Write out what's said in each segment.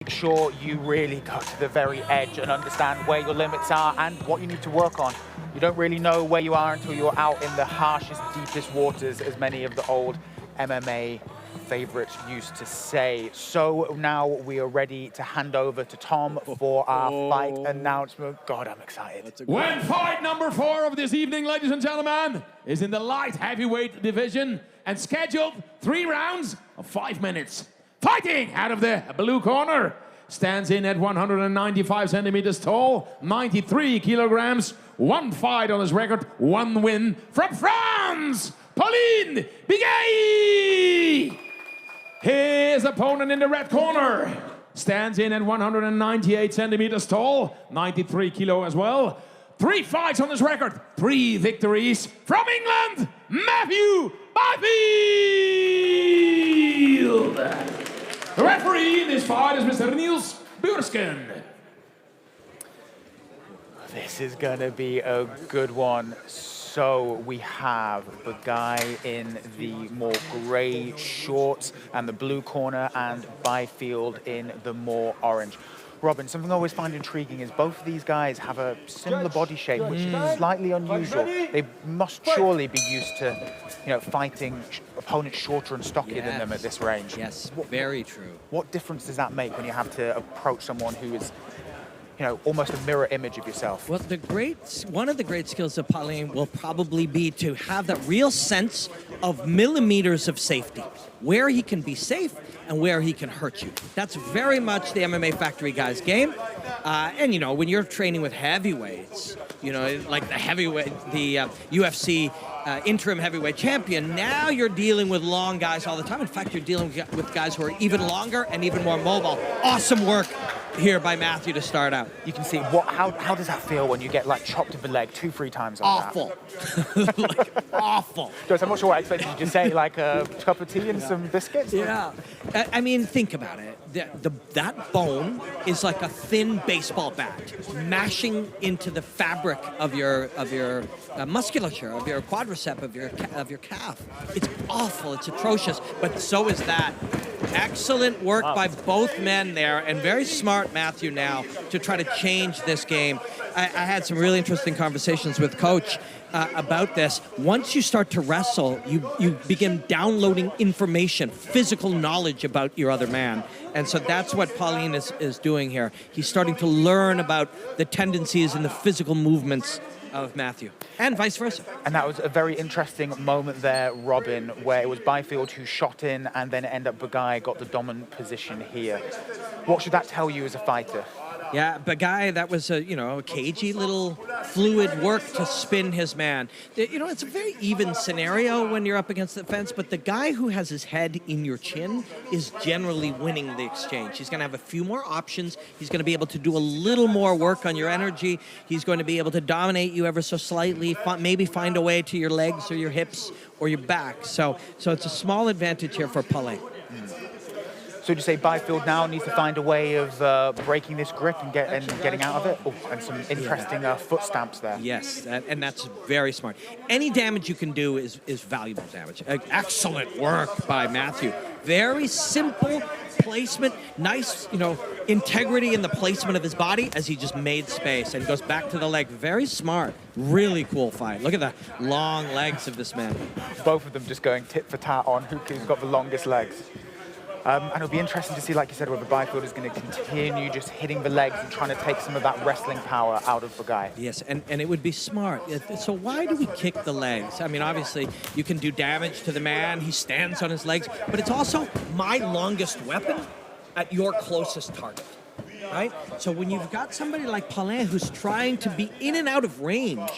Make sure you really go to the very edge and understand where your limits are and what you need to work on. You don't really know where you are until you're out in the harshest, deepest waters, as many of the old MMA favorites used to say. So now we are ready to hand over to Tom for our fight announcement. God, I'm excited. When fight number 4 of this evening, ladies and gentlemen, is in the light heavyweight division and scheduled 3 rounds of 5 minutes. Fighting out of the blue corner, stands in at 195 centimeters tall, 93 kilograms, 1 fight on his record, 1 win, from France, Paulin, Begai. His opponent in the red corner stands in at 198 centimeters tall, 93 kilo as well, 3 fights on his record, 3 victories, from England, Matthew Byfield. The referee in this fight is Mr. Niels Bursken. This is going to be a good one. So we have the guy in the more grey shorts and the blue corner, and Byfield in the more orange. Robin, something I always find intriguing is both of these guys have a similar body shape, which is slightly unusual. They must surely be used to, fighting opponents shorter and stockier than them at this range. Yes, very true. What difference does that make when you have to approach someone who is, almost a mirror image of yourself? Well, one of the great skills of Paulin will probably be to have that real sense of millimeters of safety, where he can be safe and where he can hurt you. That's very much the MMA Factory guy's game. And when you're training with heavyweights, like the UFC interim heavyweight champion, now you're dealing with long guys all the time. In fact, you're dealing with guys who are even longer and even more mobile. Awesome work here by Matthew to start out. You can see how does that feel when you get chopped in the leg 2-3 times on awful. That? Awful. Guys, I'm not sure what I expected you to say, like a cup of tea and some biscuits. Yeah. I mean, think about it. That bone is like a thin baseball bat mashing into the fabric of your musculature, of your quadricep, of your calf. It's awful. It's atrocious. But so is that. Excellent work by both men there, and very smart Matthew now to try to change this game. I had some really interesting conversations with Coach about this. Once you start to wrestle, you begin downloading information, physical knowledge about your other man. And so that's what Paulin is doing here. He's starting to learn about the tendencies and the physical movements of Matthew, and vice versa. And that was a very interesting moment there, Robin, where it was Byfield who shot in, and then it ended up Begai got the dominant position here. What should that tell you as a fighter? Yeah, Begai, that was a cagey little fluid work to spin his man. It's a very even scenario when you're up against the fence, but the guy who has his head in your chin is generally winning the exchange. He's going to have a few more options. He's going to be able to do a little more work on your energy. He's going to be able to dominate you ever so slightly, maybe find a way to your legs or your hips or your back. So it's a small advantage here for Paulin. So would you say Byfield now needs to find a way of breaking this grip and getting out of it? Oh, and some interesting foot stamps there. Yes, and that's very smart. Any damage you can do is valuable damage. Excellent work by Matthew. Very simple placement, nice, integrity in the placement of his body as he just made space and goes back to the leg. Very smart. Really cool fight. Look at the long legs of this man. Both of them just going tit for tat on who's got the longest legs. And it'll be interesting to see, like you said, whether Byfield is going to continue just hitting the legs and trying to take some of that wrestling power out of the guy. Yes, and it would be smart. So why do we kick the legs? I mean, obviously, you can do damage to the man. He stands on his legs. But it's also my longest weapon at your closest target. Right? So when you've got somebody like Paulin who's trying to be in and out of range,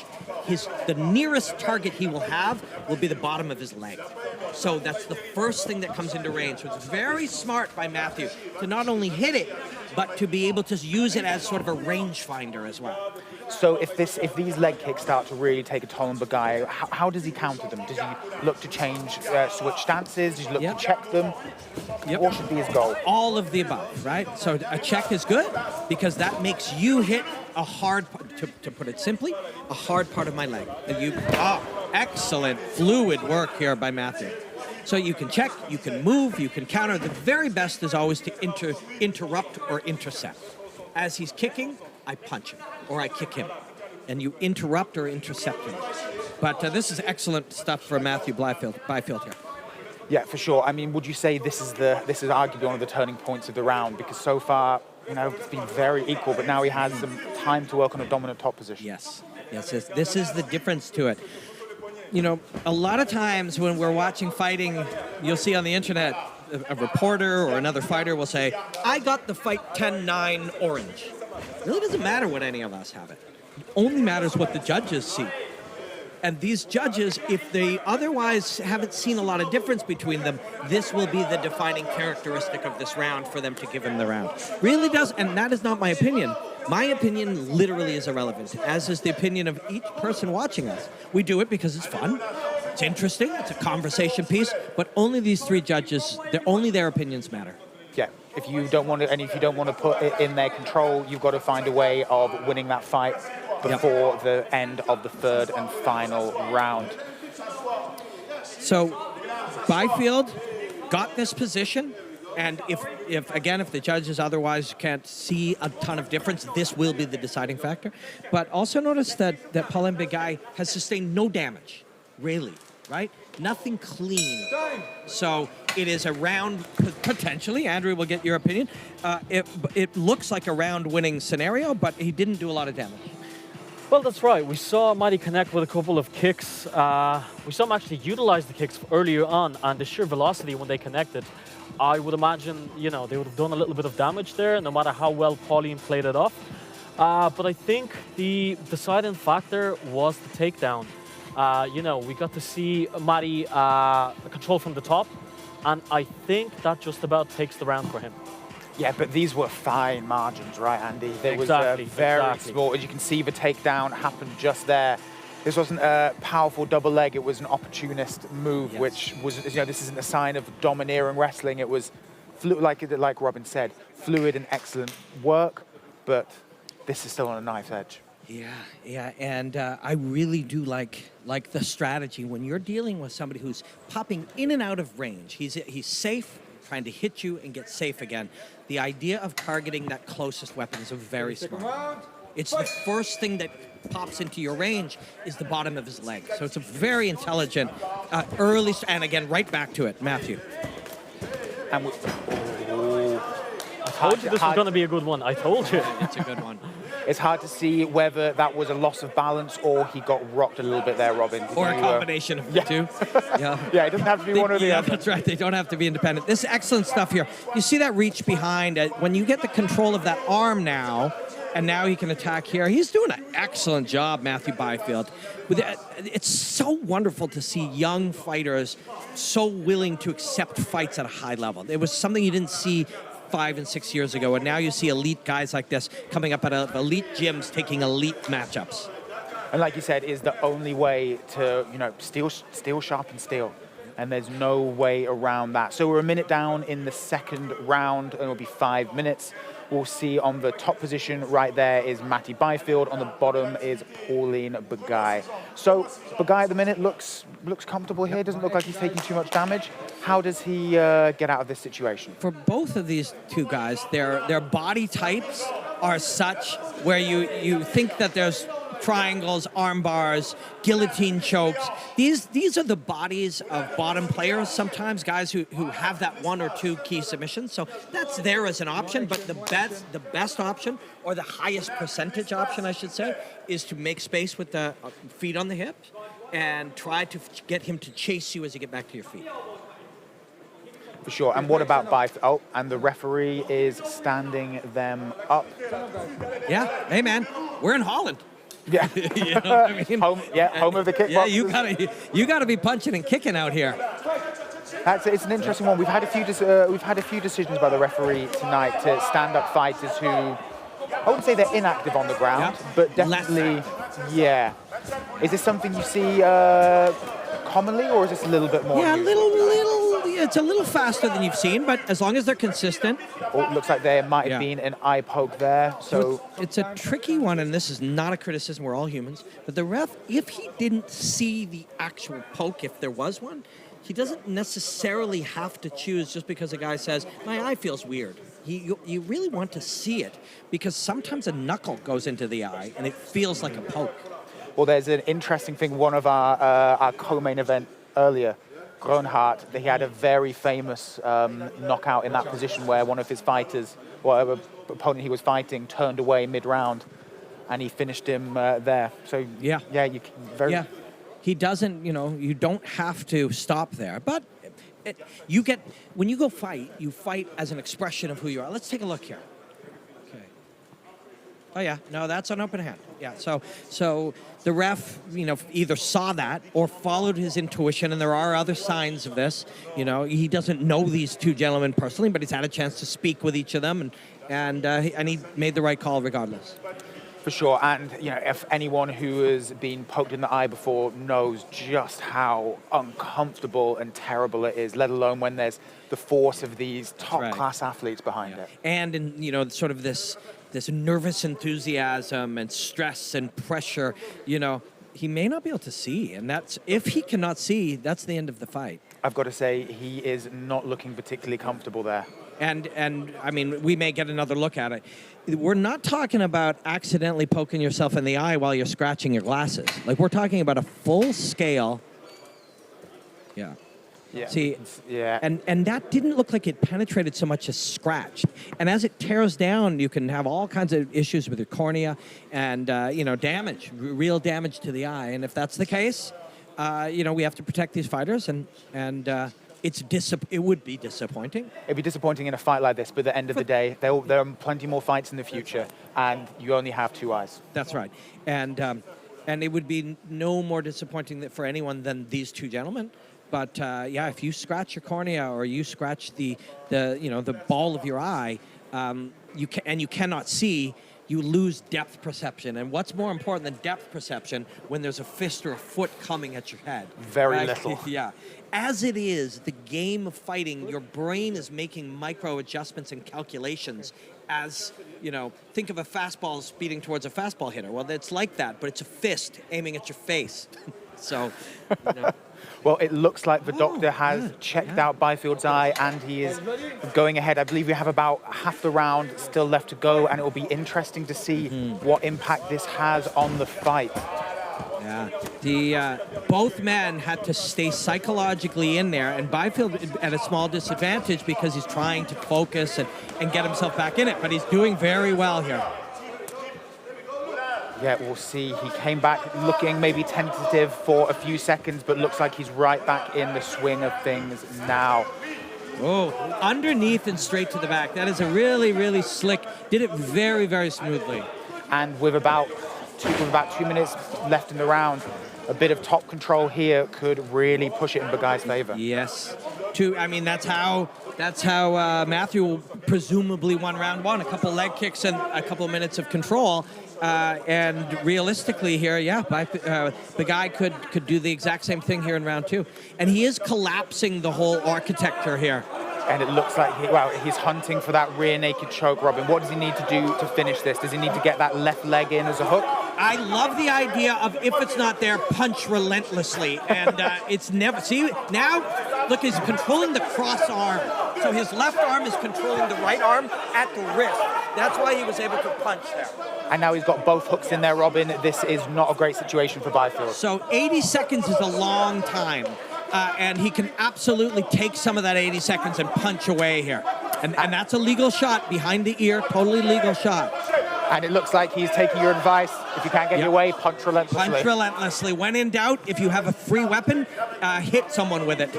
the nearest target he will have will be the bottom of his leg. So that's the first thing that comes into range. So it's very smart by Matthew to not only hit it, but to be able to use it as sort of a rangefinder as well. So if these leg kicks start to really take a toll on Begai, how does he counter them? Does he look to change, switch stances? Does he look to check them? What should be his goal? All of the above, right? So a check is good because that makes you hit a hard, to put it simply, a hard part of my leg. And excellent fluid work here by Matthew. So you can check, you can move, you can counter. The very best is always to interrupt or intercept. As he's kicking, I punch him or I kick him. And you interrupt or intercept him. But this is excellent stuff for Matthew Byfield here. Yeah, for sure. I mean, would you say this is arguably one of the turning points of the round? Because so far, it's been very equal, but now he has some time to work on a dominant top position. Yes. This is the difference to it. A lot of times when we're watching fighting, you'll see on the internet, a reporter or another fighter will say, I got the fight 10-9 orange. It really doesn't matter what any of us have it. It only matters what the judges see. And these judges, if they otherwise haven't seen a lot of difference between them, this will be the defining characteristic of this round for them to give him the round. Really does, and that is not my opinion. My opinion literally is irrelevant, as is the opinion of each person watching us. We do it because it's fun, it's interesting, it's a conversation piece, but only these three judges, only their opinions matter. Yeah, if you don't want to put it in their control, you've got to find a way of winning that fight before the end of the third and final round. So Byfield got this position, and if the judges otherwise can't see a ton of difference, this will be the deciding factor. But also notice that Paulin Begai has sustained no damage, really, right? Nothing clean. So it is a round, potentially, Andrew will get your opinion, it looks like a round-winning scenario, but he didn't do a lot of damage. Well, that's right. We saw Matty connect with a couple of kicks. We saw him actually utilize the kicks earlier on, and the sheer velocity when they connected, I would imagine, they would have done a little bit of damage there, no matter how well Paulin played it off. But I think the deciding factor was the takedown. We got to see Matty control from the top, and I think that just about takes the round for him. Yeah, but these were fine margins, right, Andy? There was very small. As you can see, the takedown happened just there. This wasn't a powerful double leg. It was an opportunist move, which was, this isn't a sign of domineering wrestling. It was, like Robin said, fluid and excellent work, but this is still on a knife's edge. Yeah, and I really do like the strategy when you're dealing with somebody who's popping in and out of range. He's safe, trying to hit you and get safe again. The idea of targeting that closest weapon is a very smart. It's the first thing that pops into your range is the bottom of his leg. So it's a very intelligent, early, and again, right back to it, Matthew. And I told you this was going to be a good one. I told you. It's a good one. It's hard to see whether that was a loss of balance or he got rocked a little bit there, Robin. Or a combination of the two. Yeah, it doesn't have to be one or the other. That's right. They don't have to be independent. This is excellent stuff here. You see that reach behind. When you get the control of that arm now, and now he can attack here. He's doing an excellent job, Matthew Byfield. It's so wonderful to see young fighters so willing to accept fights at a high level. It was something you didn't see 5 and 6 years ago, and now you see elite guys like this coming up at elite gyms taking elite matchups. And like you said, is the only way to, steel sharpen steel. And there's no way around that. So we're a minute down in the second round, and it'll be 5 minutes. We'll see on the top position right there is Matty Byfield. On the bottom is Paulin Begai. So Begai at the minute looks comfortable here. Doesn't look like he's taking too much damage. How does he get out of this situation? For both of these two guys, their body types are such where you think that there's triangles, arm bars, guillotine chokes. These are the bodies of bottom players sometimes, guys who have that 1 or 2 key submissions. So that's there as an option, but the best option, or the highest percentage option, I should say, is to make space with the feet on the hips and try to get him to chase you as you get back to your feet. For sure. And what about Byfield? Oh, and the referee is standing them up. Yeah. Hey, man, we're in Holland. Yeah. You know what I mean? Home of the kickboxers. Yeah, you gotta be punching and kicking out here. It's an interesting one. We've had a few decisions by the referee tonight to stand up fighters who, I wouldn't say they're inactive on the ground, but definitely, yeah. Is this something you see commonly, or is this a little bit more? Yeah, it's a little faster than you've seen, but as long as they're consistent. Oh, it looks like there might have been an eye poke there. So it's a tricky one, and this is not a criticism. We're all humans. But the ref, if he didn't see the actual poke, if there was one, he doesn't necessarily have to choose just because a guy says, my eye feels weird. You really want to see it because sometimes a knuckle goes into the eye and it feels like a poke. Well, there's an interesting thing. One of our co-main event earlier, Gronhardt, he had a very famous knockout in that position where one of his fighters, whatever opponent he was fighting, turned away mid-round, and he finished him there. So yeah, he doesn't. You don't have to stop there, but when you go fight, you fight as an expression of who you are. Let's take a look here. Okay. Oh yeah, no, that's an open hand. Yeah, so the ref, either saw that or followed his intuition, and there are other signs of this. He doesn't know these two gentlemen personally, but he's had a chance to speak with each of them, and he made the right call regardless. For sure, and if anyone who has been poked in the eye before knows just how uncomfortable and terrible it is, let alone when there's the force of these top-class athletes behind it. And in sort of this nervous enthusiasm and stress and pressure, he may not be able to see, and if he cannot see, that's the end of the fight. I've got to say, he is not looking particularly comfortable there. And I mean, we may get another look at it. We're not talking about accidentally poking yourself in the eye while you're scratching your glasses. Like, we're talking about a full scale. Yeah. Yeah. See, yeah. And that didn't look like it penetrated so much as scratched. And as it tears down, you can have all kinds of issues with your cornea and, damage, real damage to the eye. And if that's the case, we have to protect these fighters, and it would be disappointing. It'd be disappointing in a fight like this, but at the end of the day, there are plenty more fights in the future, and you only have two eyes. That's right. And it would be no more disappointing for anyone than these two gentlemen. But if you scratch your cornea or you scratch the ball of your eye, you cannot see, you lose depth perception. And what's more important than depth perception when there's a fist or a foot coming at your head? Very little. Yeah. As it is, the game of fighting, your brain is making micro adjustments and calculations as, think of a fastball speeding towards a fastball hitter. Well, it's like that, but it's a fist aiming at your face. So, Well, it looks like the doctor has checked out Byfield's eye, and he is going ahead. I believe we have about half the round still left to go, and it will be interesting to see what impact this has on the fight. Yeah, both men had to stay psychologically in there, and Byfield at a small disadvantage because he's trying to focus and get himself back in it, but he's doing very well here. Yeah, we'll see. He came back looking maybe tentative for a few seconds, but looks like he's right back in the swing of things now. Oh, underneath and straight to the back. That is a really, really slick, did it very, very smoothly. And with about 2 minutes left in the round, a bit of top control here could really push it in Begai's favor. Yes. That's how Matthew presumably won round one. A couple leg kicks and a couple of minutes of control. And realistically here, Begai could do the exact same thing here in round two. And he is collapsing the whole architecture here. And it looks like he's hunting for that rear naked choke, Robin. What does he need to do to finish this? Does he need to get that left leg in as a hook? I love the idea of, if it's not there, punch relentlessly. And it's never... See, now, look, he's controlling the cross arm. So his left arm is controlling the right arm at the wrist. That's why he was able to punch there. And now he's got both hooks in there, Robin. This is not a great situation for Byfield. So 80 seconds is a long time. And he can absolutely take some of that 80 seconds and punch away here. And that's a legal shot behind the ear, totally legal shot. And it looks like he's taking your advice. If you can't get your way, punch relentlessly. Punch relentlessly. When in doubt, if you have a free weapon, hit someone with it.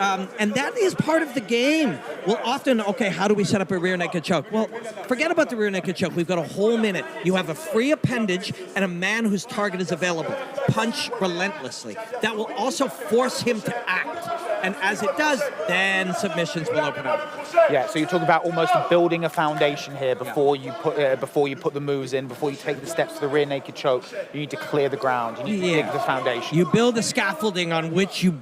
And that is part of the game. Well, often, how do we set up a rear naked choke? Well, forget about the rear naked choke. We've got a whole minute. You have a free appendage and a man whose target is available. Punch relentlessly. That will also force him to act. And as it does, then submissions will open up. Yeah, so you're talking about almost building a foundation here before you put the moves in, before you take the steps to the rear naked choke. You need to clear the ground. You need to dig the foundation. You build the scaffolding on which you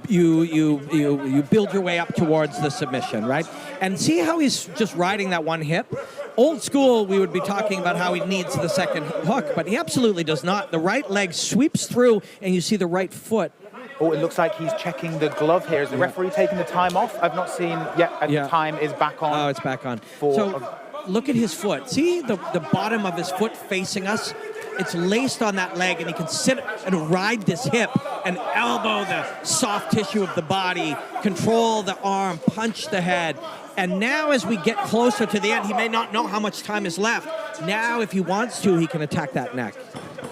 build your way up towards the submission, right? And see how he's just riding that one hip? Old school, we would be talking about how he needs the second hook, but he absolutely does not. The right leg sweeps through, and you see the right foot Oh, it looks like he's checking the glove here. Is the referee taking the time off? I've not seen yet. The time is back on. Oh, it's back on. So look at his foot. See the bottom of his foot facing us? It's laced on that leg, and he can sit and ride this hip and elbow the soft tissue of the body, control the arm, punch the head. And now as we get closer to the end, he may not know how much time is left. Now, if he wants to, he can attack that neck.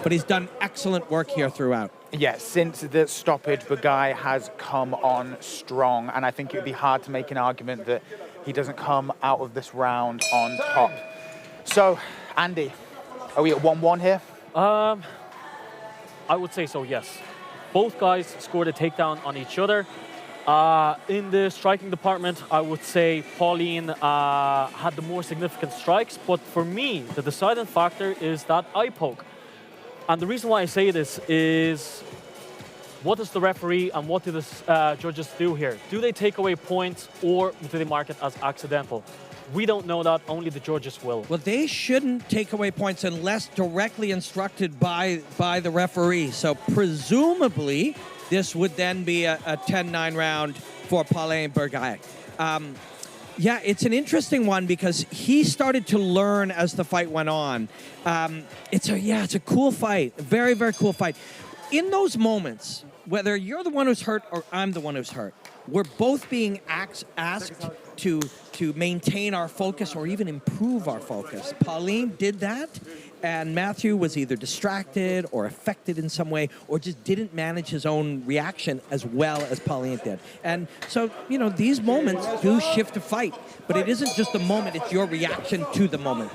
But he's done excellent work here throughout. Yeah, since the stoppage, Begai has come on strong, and I think it would be hard to make an argument that he doesn't come out of this round on top. So, Andy, are we at 1-1 here? I would say so, yes. Both guys scored a takedown on each other. In the striking department, I would say Paulin had the more significant strikes, but for me, the deciding factor is that eye poke. And the reason why I say this is, what does the referee and what do the judges do here? Do they take away points or do they mark it as accidental? We don't know that, only the judges will. Well, they shouldn't take away points unless directly instructed by the referee. So presumably, this would then be a 10-9 round for Paulin Begai. Yeah, it's an interesting one because he started to learn as the fight went on. It's a cool fight, a very, very cool fight. In those moments, whether you're the one who's hurt or I'm the one who's hurt, we're both being asked to maintain our focus or even improve our focus. Paulin did that, and Matthew was either distracted or affected in some way or just didn't manage his own reaction as well as Paulin did. And so, these moments do shift a fight, but it isn't just the moment, it's your reaction to the moment.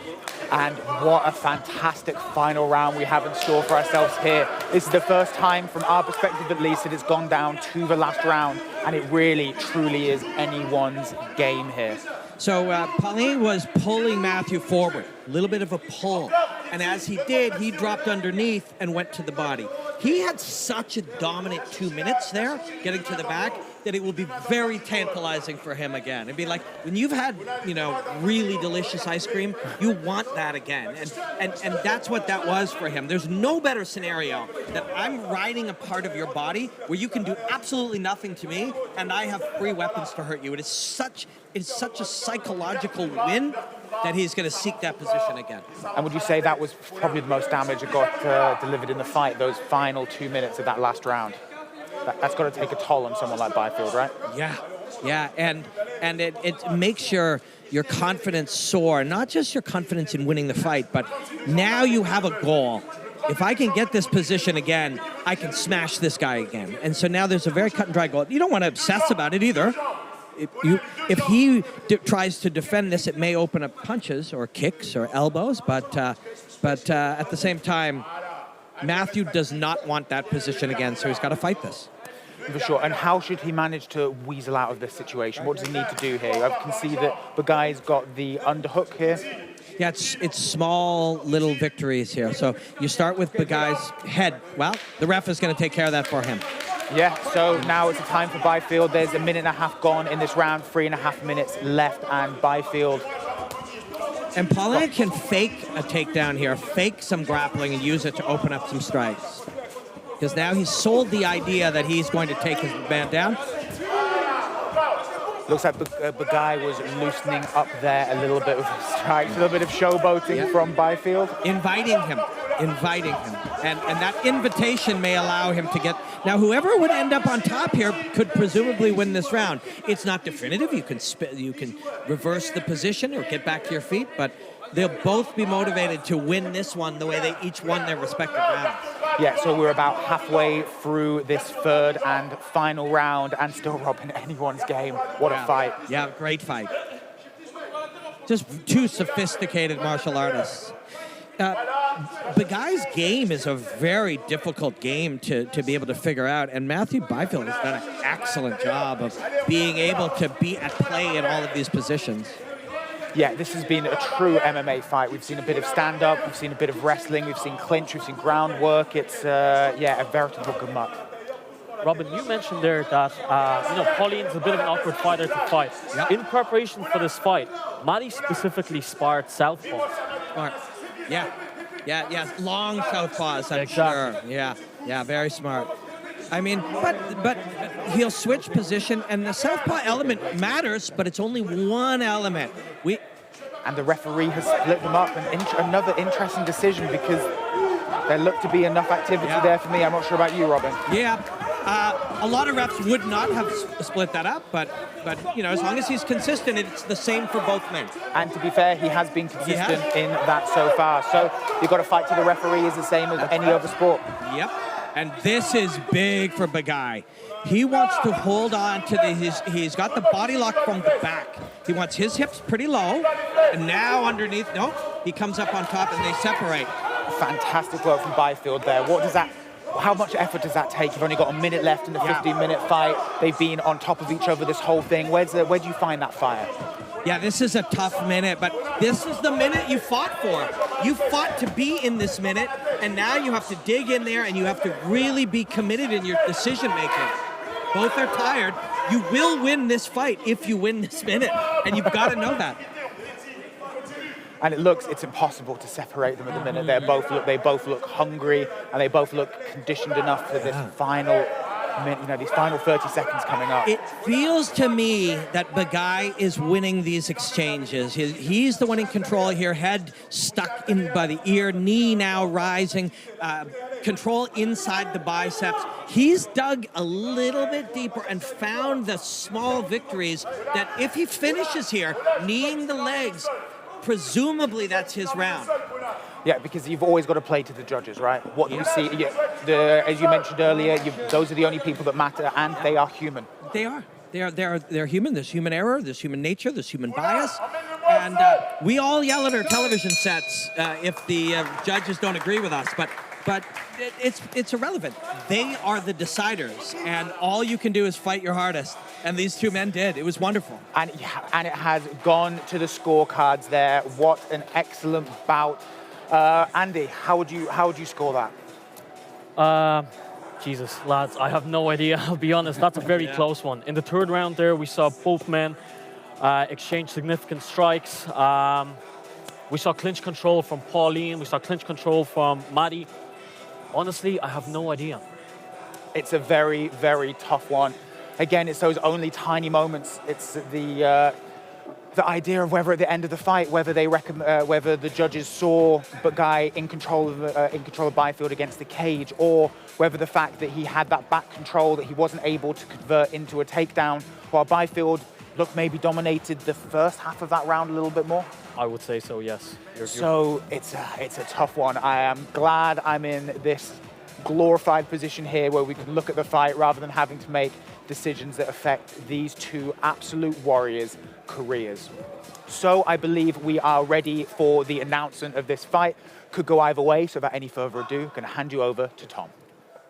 And what a fantastic final round we have in store for ourselves here. This is the first time, from our perspective at least, that it's gone down to the last round, and it really, truly is anyone's game here. So Paulin was pulling Matthew forward, a little bit of a pull. And as he did, he dropped underneath and went to the body. He had such a dominant 2 minutes there, getting to the back, that it will be very tantalizing for him again. It'd be like when you've had, really delicious ice cream, you want that again. And that's what that was for him. There's no better scenario that I'm riding a part of your body where you can do absolutely nothing to me and I have free weapons to hurt you. It's such a psychological win that he's going to seek that position again. And would you say that was probably the most damage that got delivered in the fight, those final 2 minutes of that last round? That's got to take a toll on someone like Byfield, right? Yeah, and it makes your confidence soar, not just your confidence in winning the fight, but now you have a goal. If I can get this position again, I can smash this guy again. And so now there's a very cut and dry goal. You don't want to obsess about it either. If he tries to defend this, it may open up punches or kicks or elbows, but at the same time, Matthew does not want that position again, so he's got to fight this. For sure. And how should he manage to weasel out of this situation? What does he need to do here? I can see that Begai's got the underhook here. Yeah, it's small little victories here. So you start with Begai's head. Well, the ref is going to take care of that for him. Yeah, so now it's a time for Byfield. There's a minute and a half gone in this round, 3.5 minutes left, and Byfield. And Paulin can fake a takedown here, fake some grappling, and use it to open up some strikes. Because now he's sold the idea that he's going to take his man down. Looks like Begai was loosening up there a little bit with strikes, a little bit of showboating from Byfield. Inviting him. And that invitation may allow him to get... Now, whoever would end up on top here could presumably win this round. It's not definitive. You can reverse the position or get back to your feet, but they'll both be motivated to win this one the way they each won their respective rounds. Yeah, so we're about halfway through this third and final round and still robbing anyone's game. What a fight. Yeah, great fight. Just two sophisticated martial artists. Begai's game is a very difficult game to be able to figure out, and Matthew Byfield has done an excellent job of being able to be at play in all of these positions. Yeah, this has been a true MMA fight. We've seen a bit of stand-up, we've seen a bit of wrestling, we've seen clinch, we've seen groundwork. It's, a veritable good muck. Robin, you mentioned there that, Paulin's a bit of an awkward fighter to fight. Yep. In preparation for this fight, Matty specifically sparred southpaw. Smart. Yeah, long southpaws, I'm sure. Yeah, very smart. I mean, but he'll switch position, and the southpaw element matters, but it's only one element. And the referee has split them up. Another interesting decision because there looked to be enough activity there for me. I'm not sure about you, Robin. Yeah. A lot of refs would not have split that up, but you know, as long as he's consistent, it's the same for both men. And to be fair, he has been consistent in that so far. So you've got to fight to the referee is the same as any other sport. Yep. And this is big for Begai. He wants to hold on to he's got the body lock from the back. He wants his hips pretty low, and now underneath, nope, he comes up on top and they separate. Fantastic work from Byfield there. How much effort does that take? You've only got a minute left in the 15-minute fight. They've been on top of each other this whole thing. Where do you find that fire? Yeah, this is a tough minute, but this is the minute you fought for. You fought to be in this minute, and now you have to dig in there and you have to really be committed in your decision-making. Both are tired. You will win this fight if you win this minute, and you've got to know that. And it's impossible to separate them at the minute. They both look hungry, and they both look conditioned enough for this final minute, these final 30 seconds coming up. It feels to me that Begai is winning these exchanges. He's the one in control here, head stuck in by the ear, knee now rising, control inside the biceps. He's dug a little bit deeper and found the small victories that if he finishes here, kneeing the legs, presumably that's his round. Yeah, because you've always got to play to the judges, right? What you see, as you mentioned earlier, those are the only people that matter, and they are human. They are. They're human. There's human error. There's human nature. There's human bias, and we all yell at our television sets if the judges don't agree with us. But it's irrelevant. They are the deciders, and all you can do is fight your hardest. And these two men did. It was wonderful. And it has gone to the scorecards there. What an excellent bout. Andy, how would you score that? Jesus, lads, I have no idea. I'll be honest, that's a very close one. In the third round there, we saw both men exchange significant strikes. We saw clinch control from Paulin. We saw clinch control from Matty. Honestly, I have no idea. It's a very, very tough one. Again, it's those only tiny moments. It's the idea of whether at the end of the fight, whether the judges saw Begai in control of Byfield against the cage, or whether the fact that he had that back control that he wasn't able to convert into a takedown, while Byfield maybe dominated the first half of that round a little bit more. I would say so, yes. So it's a tough one. I am glad I'm in this glorified position here where we can look at the fight rather than having to make decisions that affect these two absolute warriors' careers. So I believe we are ready for the announcement of this fight. Could go either way, so without any further ado, I'm going to hand you over to Tom.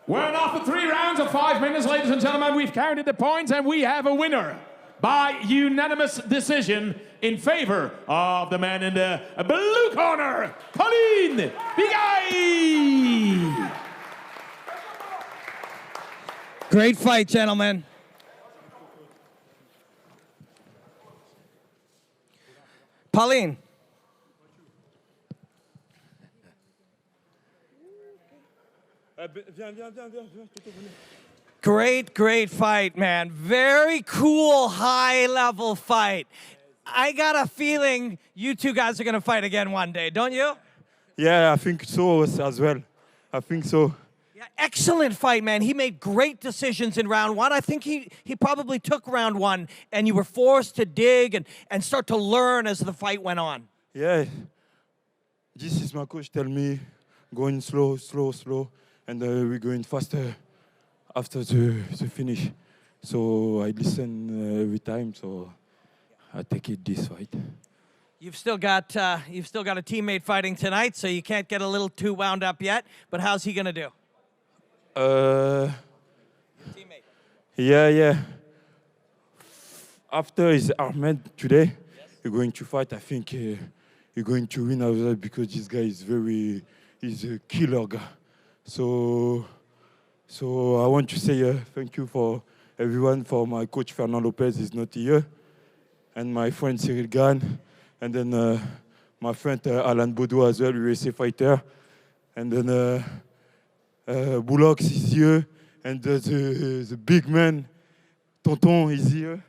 Well, after 3 rounds of 5 minutes, ladies and gentlemen, we've counted the points and we have a winner by unanimous decision in favor of the man in the blue corner, Paulin Begai. Great fight, gentlemen. Paulin. Great fight, man. Very cool, high-level fight. I got a feeling you two guys are going to fight again one day, don't you? Yeah, I think so as well. I think so. Yeah, excellent fight, man. He made great decisions in round one. I think he probably took round one, and you were forced to dig and start to learn as the fight went on. Yeah. This is my coach tell me, going slow, and we're going faster after the finish. So I listen every time, so I take it this fight. You've still got a teammate fighting tonight, so you can't get a little too wound up yet. But how's he gonna do? Teammate. Yeah. After is Ahmed today, you're going to fight. I think you're going to win as well because this guy he's a killer guy. So I want to say thank you for everyone, for my coach Fernand Lopez is not here, and my friend Cyril Gann, and then my friend Alan Baudou as well, USA fighter, and then Bullocks is here, and the big man, Tonton, is here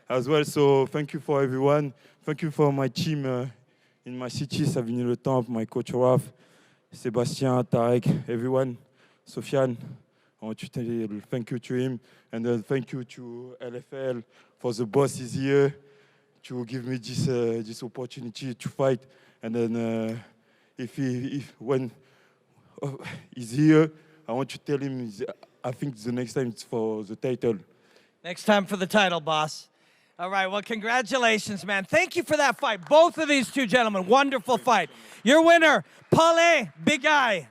as well. So thank you for everyone. Thank you for my team in my city, Savigny Le Temple, my coach Raf, Sébastien, Tarek, everyone, Sofiane. I want to tell you thank you to him, and thank you to LFL for the boss is here to give me this opportunity to fight. And then when he's here, I want to tell him. I think the next time it's for the title. Next time for the title, boss. All right, well, congratulations, man. Thank you for that fight. Both of these two gentlemen, wonderful fight. Your winner, Paulin, Begai.